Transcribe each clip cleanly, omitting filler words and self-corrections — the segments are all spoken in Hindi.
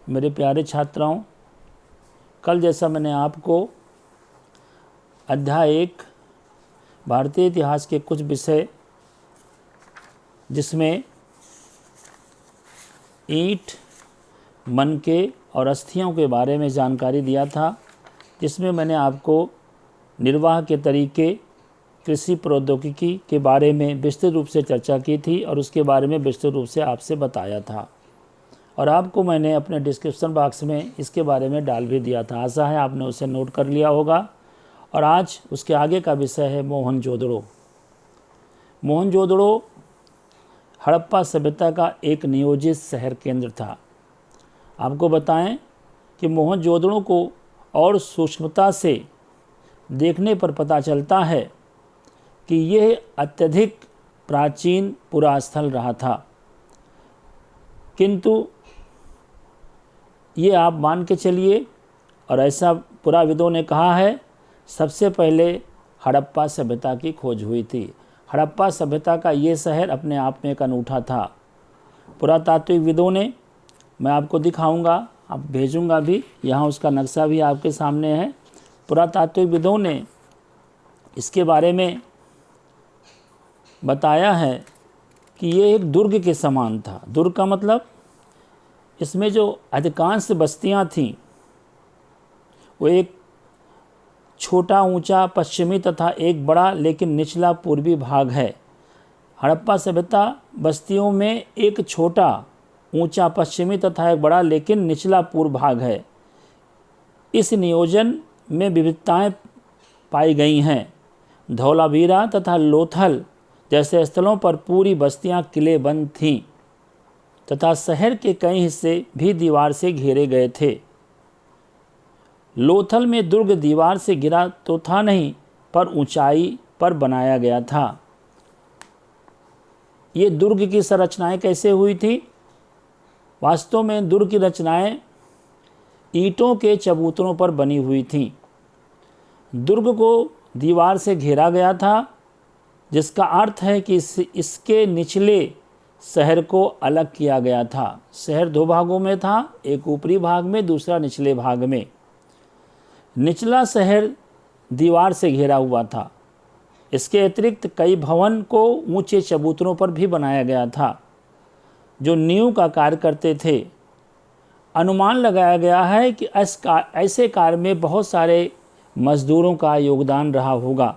मेरे प्यारे छात्राओं, कल जैसा मैंने आपको अध्याय 1 भारतीय इतिहास के कुछ विषय जिसमें ईंट, मनके और अस्थियों के बारे में जानकारी दिया था, जिसमें मैंने आपको निर्वाह के तरीके, कृषि प्रौद्योगिकी के बारे में विस्तृत रूप से चर्चा की थी और उसके बारे में विस्तृत रूप से आपसे बताया था। और आपको मैंने अपने डिस्क्रिप्शन बॉक्स में इसके बारे में डाल भी दिया था। आशा है आपने उसे नोट कर लिया होगा। और आज उसके आगे का विषय है मोहनजोदड़ो। मोहनजोदड़ो हड़प्पा सभ्यता का एक नियोजित शहर केंद्र था। आपको बताएं कि मोहनजोदड़ो को और सूक्ष्मता से देखने पर पता चलता है कि यह अत्यधिक प्राचीन पुरास्थल रहा था, किंतु ये आप मान के चलिए, और ऐसा पुराविदों ने कहा है, सबसे पहले हड़प्पा सभ्यता की खोज हुई थी। हड़प्पा सभ्यता का ये शहर अपने आप में एक अनूठा था। पुरातात्विकविदों ने, मैं आपको दिखाऊंगा, आप भेजूंगा भी, यहाँ उसका नक्शा भी आपके सामने है। पुरातात्विकविदों ने इसके बारे में बताया है कि ये एक दुर्ग के समान था। दुर्ग का मतलब, इसमें जो अधिकांश बस्तियां थीं वो एक छोटा ऊंचा पश्चिमी तथा एक बड़ा लेकिन निचला पूर्वी भाग है। हड़प्पा सभ्यता बस्तियों में एक छोटा ऊंचा पश्चिमी तथा एक बड़ा लेकिन निचला पूर्व भाग है। इस नियोजन में विविधताएं पाई गई हैं। धौलावीरा तथा लोथल जैसे स्थलों पर पूरी बस्तियां किलेबंद थीं तथा शहर के कई हिस्से भी दीवार से घेरे गए थे। लोथल में दुर्ग दीवार से घिरा तो था नहीं, पर ऊंचाई पर बनाया गया था। ये दुर्ग की संरचनाएं कैसे हुई थी? वास्तव में दुर्ग की रचनाएं ईंटों के चबूतरों पर बनी हुई थीं। दुर्ग को दीवार से घेरा गया था, जिसका अर्थ है कि इसके निचले शहर को अलग किया गया था। शहर दो भागों में था, एक ऊपरी भाग में, दूसरा निचले भाग में। निचला शहर दीवार से घिरा हुआ था। इसके अतिरिक्त कई भवन को ऊंचे चबूतरों पर भी बनाया गया था, जो नींव का कार्य करते थे। अनुमान लगाया गया है कि ऐसे कार्य में बहुत सारे मजदूरों का योगदान रहा होगा।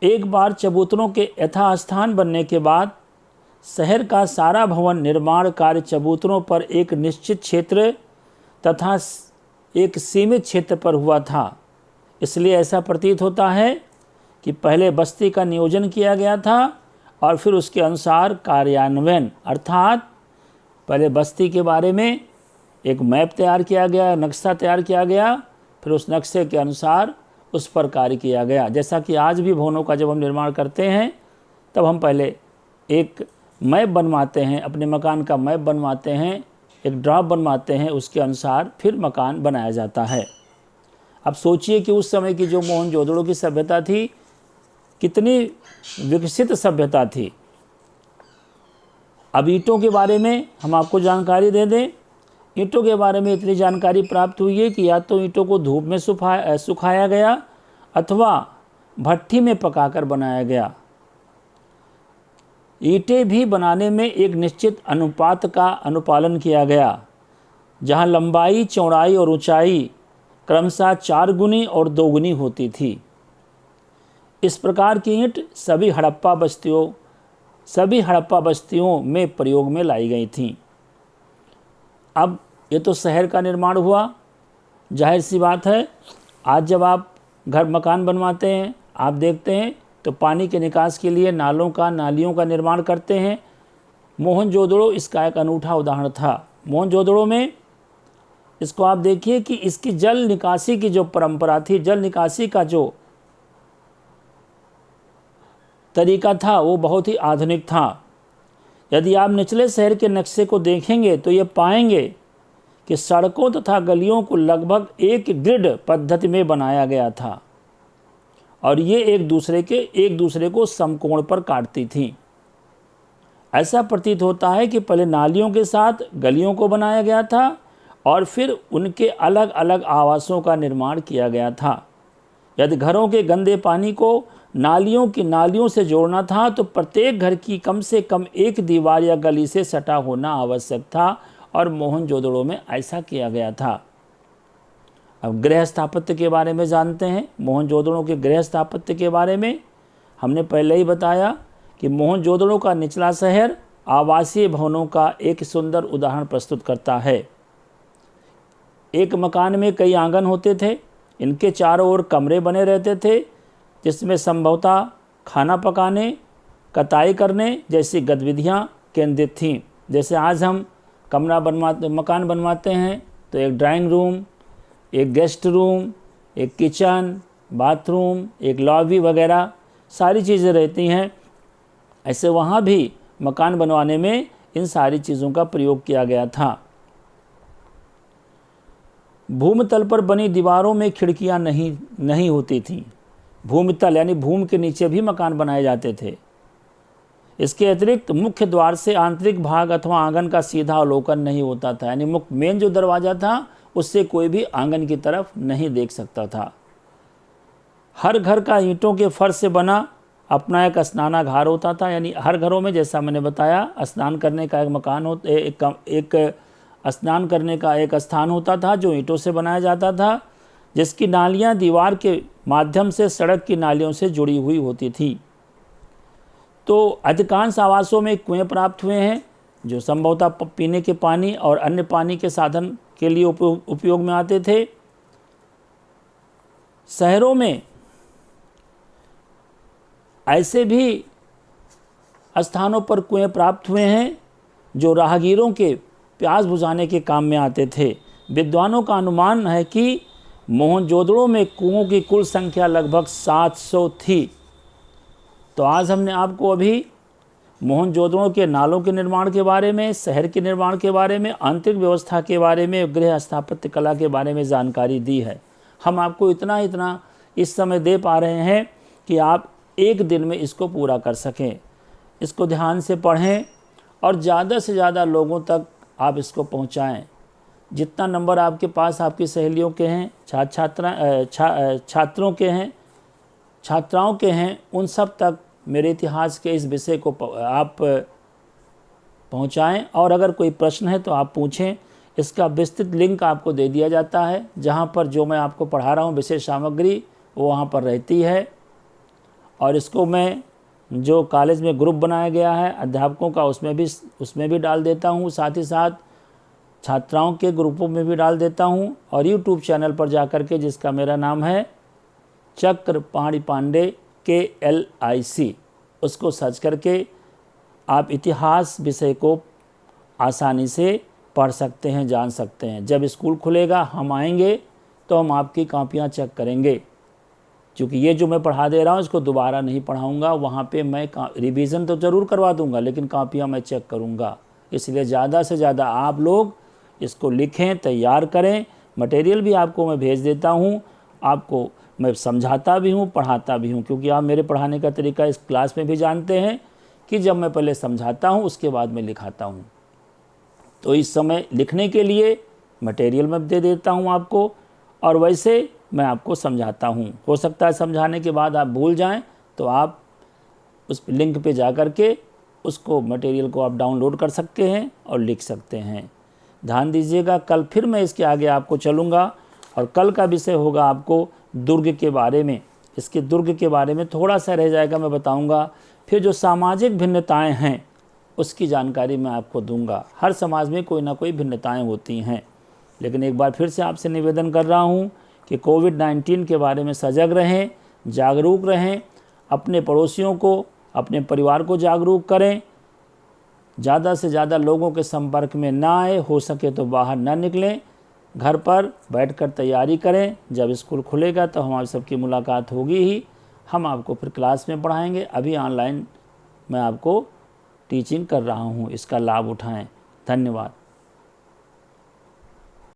एक बार चबूतरों के यथास्थान बनने के बाद शहर का सारा भवन निर्माण कार्य चबूतरों पर एक निश्चित क्षेत्र तथा एक सीमित क्षेत्र पर हुआ था। इसलिए ऐसा प्रतीत होता है कि पहले बस्ती का नियोजन किया गया था और फिर उसके अनुसार कार्यान्वयन, अर्थात पहले बस्ती के बारे में एक मैप तैयार किया गया, नक्शा तैयार किया गया, फिर उस नक्शे के अनुसार उस पर कार्य किया गया। जैसा कि आज भी भवनों का जब हम निर्माण करते हैं तब हम पहले एक मैप बनवाते हैं, अपने मकान का मैप बनवाते हैं, एक ड्राफ्ट बनवाते हैं, उसके अनुसार फिर मकान बनाया जाता है। अब सोचिए कि उस समय की जो मोहनजोदड़ो की सभ्यता थी, कितनी विकसित सभ्यता थी। अब ईंटों के बारे में हम आपको जानकारी दे दें। ईंटों के बारे में इतनी जानकारी प्राप्त हुई है कि या तो ईंटों को धूप में सुखाया गया अथवा भट्ठी में पकाकर बनाया गया। ईंटें भी बनाने में एक निश्चित अनुपात का अनुपालन किया गया, जहां लंबाई, चौड़ाई और ऊंचाई क्रमशः 4 गुनी और 2 गुनी होती थी। इस प्रकार की ईंट सभी हड़प्पा बस्तियों में प्रयोग में लाई गई थीं। अब ये तो शहर का निर्माण हुआ। जाहिर सी बात है, आज जब आप घर मकान बनवाते हैं, आप देखते हैं तो पानी के निकास के लिए नालियों का निर्माण करते हैं। मोहनजोदड़ो इसका एक अनूठा उदाहरण था। मोहनजोदड़ो में इसको आप देखिए कि इसकी जल निकासी की जो परंपरा थी, जल निकासी का जो तरीका था, वो बहुत ही आधुनिक था। यदि आप निचले शहर के नक्शे को देखेंगे तो ये पाएंगे कि सड़कों तथा गलियों को लगभग एक ग्रिड पद्धति में बनाया गया था और ये एक दूसरे को समकोण पर काटती थीं। ऐसा प्रतीत होता है कि पहले नालियों के साथ गलियों को बनाया गया था और फिर उनके अलग अलग आवासों का निर्माण किया गया था। यदि घरों के गंदे पानी को नालियों की नालियों से जोड़ना था तो प्रत्येक घर की कम से कम एक दीवार या गली से सटा होना आवश्यक था और मोहनजोदड़ो में ऐसा किया गया था। अब गृह स्थापत्य के बारे में जानते हैं। मोहनजोदड़ो के गृह स्थापत्य के बारे में हमने पहले ही बताया कि मोहनजोदड़ो का निचला शहर आवासीय भवनों का एक सुंदर उदाहरण प्रस्तुत करता है। एक मकान में कई आंगन होते थे। इनके चारों ओर कमरे बने रहते थे जिसमें संभवतः खाना पकाने, कताई करने जैसी गतिविधियां केंद्रित थीं। जैसे आज हम मकान बनवाते हैं तो एक ड्राइंग रूम, एक गेस्ट रूम, एक किचन, बाथरूम, एक लॉबी वगैरह सारी चीज़ें रहती हैं। ऐसे वहाँ भी मकान बनवाने में इन सारी चीज़ों का प्रयोग किया गया था। भूमितल पर बनी दीवारों में खिड़कियां नहीं होती थीं। भूमितल यानी भूमि के नीचे भी मकान बनाए जाते थे। इसके अतिरिक्त मुख्य द्वार से आंतरिक भाग अथवा आंगन का सीधा अवलोकन नहीं होता था, यानी मुख्य मेन जो दरवाज़ा था उससे कोई भी आंगन की तरफ नहीं देख सकता था। हर घर का ईंटों के फर्श से बना अपना एक स्नानागार होता था, यानी हर घरों में जैसा मैंने बताया स्नान करने का एक मकान एक स्नान करने का एक स्थान होता था जो ईंटों से बनाया जाता था, जिसकी नालियां दीवार के माध्यम से सड़क की नालियों से जुड़ी हुई होती थी। तो अधिकांश आवासों में कुएं प्राप्त हुए हैं जो संभवतः पीने के पानी और अन्य पानी के साधन के लिए उपयोग में आते थे। शहरों में ऐसे भी स्थानों पर कुएं प्राप्त हुए हैं जो राहगीरों के प्यास बुझाने के काम में आते थे। विद्वानों का अनुमान है कि मोहनजोदड़ो में कुओं की कुल संख्या लगभग 700 थी। तो आज हमने आपको अभी मोहनजोदड़ो के नालों के निर्माण के बारे में, शहर के निर्माण के बारे में, आंतरिक व्यवस्था के बारे में, गृह स्थापत्य कला के बारे में जानकारी दी है। हम आपको इतना इस समय दे पा रहे हैं कि आप एक दिन में इसको पूरा कर सकें। इसको ध्यान से पढ़ें और ज़्यादा से ज़्यादा लोगों तक आप इसको पहुंचाएं। जितना नंबर आपके पास आपकी सहेलियों के हैं, छात्रों के हैं, छात्राओं के हैं, उन सब तक मेरे इतिहास के इस विषय को आप पहुंचाएं। और अगर कोई प्रश्न है तो आप पूछें। इसका विस्तृत लिंक आपको दे दिया जाता है, जहां पर जो मैं आपको पढ़ा रहा हूं विशेष सामग्री वो वहां पर रहती है। और इसको मैं जो कॉलेज में ग्रुप बनाया गया है अध्यापकों का उसमें भी डाल देता हूँ, साथ ही साथ छात्राओं के ग्रुपों में भी डाल देता हूँ। और यूट्यूब चैनल पर जाकर के, जिसका मेरा नाम है चक्रपाणि पांडे KLIC, उसको सर्च करके आप इतिहास विषय को आसानी से पढ़ सकते हैं, जान सकते हैं। जब स्कूल खुलेगा हम आएंगे तो हम आपकी कॉपियाँ चेक करेंगे, क्योंकि ये जो मैं पढ़ा दे रहा हूँ इसको दोबारा नहीं पढ़ाऊँगा। वहाँ पे मैं रिवीजन तो ज़रूर करवा दूँगा लेकिन कॉपियाँ मैं चेक करूँगा। इसलिए ज़्यादा से ज़्यादा आप लोग इसको लिखें, तैयार करें। मटेरियल भी आपको मैं भेज देता हूँ, आपको मैं समझाता भी हूँ, पढ़ाता भी हूँ, क्योंकि आप मेरे पढ़ाने का तरीका इस क्लास में भी जानते हैं कि जब मैं पहले समझाता हूँ उसके बाद मैं लिखाता हूँ। तो इस समय लिखने के लिए मटेरियल मैं दे देता हूँ आपको, और वैसे मैं आपको समझाता हूँ। हो सकता है समझाने के बाद आप भूल जाएं, तो आप उस लिंक पे जा कर के उसको मटेरियल को आप डाउनलोड कर सकते हैं और लिख सकते हैं। ध्यान दीजिएगा, कल फिर मैं इसके आगे आपको चलूँगा और कल का विषय होगा आपको दुर्ग के बारे में। इसके दुर्ग के बारे में थोड़ा सा रह जाएगा, मैं बताऊँगा। फिर जो सामाजिक भिन्नताएँ हैं उसकी जानकारी मैं आपको दूंगा। हर समाज में कोई ना कोई भिन्नताएँ होती हैं, लेकिन एक बार फिर से आपसे निवेदन कर रहा हूँ कि कोविड-19 के बारे में सजग रहें, जागरूक रहें, अपने पड़ोसियों को, अपने परिवार को जागरूक करें, ज़्यादा से ज़्यादा लोगों के संपर्क में ना आए, हो सके तो बाहर ना निकलें, घर पर बैठकर तैयारी करें। जब स्कूल खुलेगा तो हमारी सबकी मुलाकात होगी ही, हम आपको फिर क्लास में पढ़ाएंगे। अभी ऑनलाइन मैं आपको टीचिंग कर रहा हूँ, इसका लाभ उठाएं। धन्यवाद।